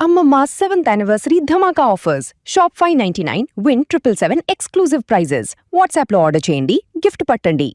Amma 7th anniversary Dhamaka offers. Shop 599, win 777 exclusive prizes. WhatsApp lo order cheyandi, gift pattandi.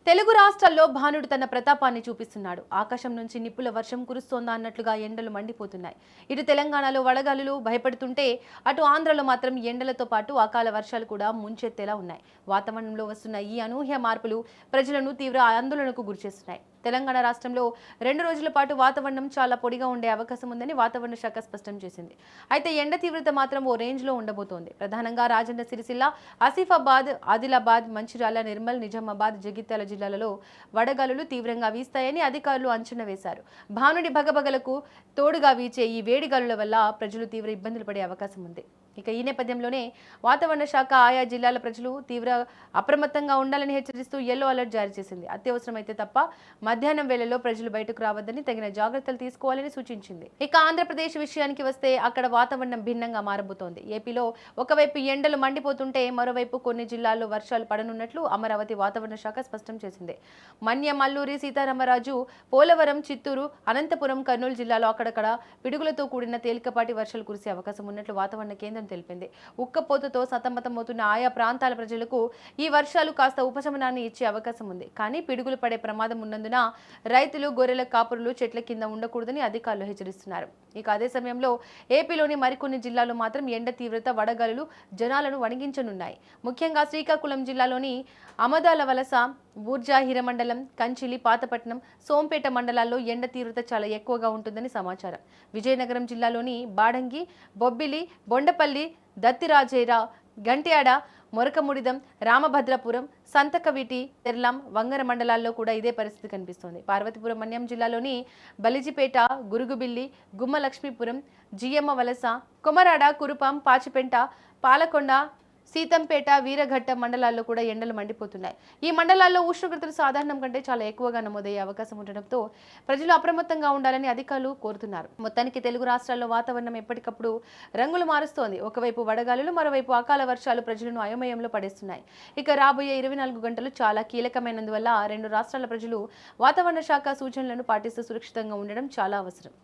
Telugu రాష్ట్రాల్లో భానుడు తన ప్రతాపాన్ని చూపిస్తున్నాడు. ఆకాశం నుంచి నిప్పుల వర్షం కురుస్తోందా అన్నట్లుగా ఎండలు మండిపోతున్నాయి. ఇటు తెలంగాణలో వడగాలులు భయపడుతుంటే అటు ఆంధ్రలో మాత్రం ఎండలతో పాటు అకాల వర్షాలు కూడా ముంచెత్తేలా ఉన్నాయి. వాతావరణంలో వస్తున్న ఈ అనూహ్య మార్పులు ప్రజలను తీవ్ర ఆందోళనకు గురిచేస్తున్నాయి. తెలంగాణ రాష్ట్రంలో 2 రోజుల పాటు వాతావరణం చాలా పొడిగా ఉండే అవకాశం ఉందని వాతావరణ శాఖ స్పష్టం చేసింది. అయితే ఎండ తీవ్రత మాత్రం ఓ రేంజ్లో ఉండబోతోంది. ప్రధానంగా రాజన్న సిరిసిల్ల, ఆసిఫాబాద్, ఆదిలాబాద్, మంచిర్యాల, నిర్మల్, నిజామాబాద్, జగిత్యాల జిల్లాలలో వడగాలులు తీవ్రంగా వీస్తాయని అధికారులు అంచనా వేశారు. భానుడి భగభగలకు తోడుగా వీచే ఈ వేడిగాలుల వల్ల ప్రజలు తీవ్ర ఇబ్బందులు పడే అవకాశం ఉంది. ఇక ఈ నేపథ్యంలోనే వాతావరణ శాఖ ఆయా జిల్లాల ప్రజలు తీవ్ర అప్రమత్తంగా ఉండాలని హెచ్చరిస్తూ యెల్లో అలర్ట్ జారీ చేసింది. అత్యవసరమైతే తప్ప మధ్యాహ్నం వేళల్లో ప్రజలు బయటకు రావద్దని తగిన జాగ్రత్తలు తీసుకోవాలని సూచించింది. ఇక ఆంధ్రప్రదేశ్ విషయానికి వస్తే అక్కడ వాతావరణం భిన్నంగా మారబోతోంది. ఏపీలో ఒకవైపు ఎండలు మండిపోతుంటే మరోవైపు కొన్ని జిల్లాల్లో వర్షాలు పడనున్నట్లు అమరావతి వాతావరణ శాఖ స్పష్టం చేసింది. మన్యం, అల్లూరి సీతారామరాజు, పోలవరం, చిత్తూరు, అనంతపురం, కర్నూలు జిల్లాలో అక్కడక్కడ పిడుగులతో కూడిన తేలికపాటి వర్షాలు కురిసే అవకాశం ఉన్నట్లు వాతావరణ కేంద్రం తెలిపింది. ఉక్కపోతతో సతమతమవుతున్న ఆయా ప్రాంతాల ప్రజలకు ఈ వర్షాలు కాస్త ఉపశమనాన్ని ఇచ్చే అవకాశం ఉంది. కానీ పిడుగులు పడే ప్రమాదం ఉన్నందున రైతులు, గొర్రెల కాపురులు చెట్ల కింద ఉండకూడదని అధికారులు హెచ్చరిస్తున్నారు. ఇక అదే సమయంలో ఏపీలోని మరికొన్ని జిల్లాల్లో మాత్రం ఎండ తీవ్రత, వడగాలులు జనాలను వణిగించనున్నాయి. ముఖ్యంగా శ్రీకాకుళం జిల్లాలోని అమదాల వలస, బూర్జా, హిరమండలం, కంచిలి, పాతపట్నం, సోంపేట మండలాల్లో ఎండ తీవ్రత చాలా ఎక్కువగా ఉంటుందని సమాచారం. విజయనగరం జిల్లాలోని బాడంగి, బొబ్బిలి, బొండపల్లి, దత్తిరాజేర, గంట్యాడ, మొరకముడిదం, రామభద్రపురం, సంతకవిటి, తెర్లాం, వంగర మండలాల్లో కూడా ఇదే పరిస్థితి కనిపిస్తోంది. పార్వతీపురం, మన్యం జిల్లాలోని బలిజిపేట, గురుగుబిల్లి, గుమ్మ లక్ష్మీపురం, జియమ్మ వలస, కొమరాడ, కురుపాం, పాచిపెంట, పాలకొండ, సీతంపేట, వీరఘట్ట మండలాల్లో కూడా ఎండలు మండిపోతున్నాయి. ఈ మండలాల్లో ఉష్ణోగ్రతలు సాధారణం కంటే చాలా ఎక్కువగా నమోదయ్యే అవకాశం ఉండడంతో ప్రజలు అప్రమత్తంగా ఉండాలని అధికారులు కోరుతున్నారు. మొత్తానికి తెలుగు రాష్ట్రాల్లో వాతావరణం ఎప్పటికప్పుడు రంగులు మారుస్తోంది. ఒకవైపు వడగాలులు, మరోవైపు అకాల వర్షాలు ప్రజలను అయోమయంలో పడేస్తున్నాయి. ఇక రాబోయే 24 గంటలు చాలా కీలకమైనందువల్ల 2 రాష్ట్రాల ప్రజలు వాతావరణ శాఖ సూచనలను పాటిస్తూ సురక్షితంగా ఉండడం చాలా అవసరం.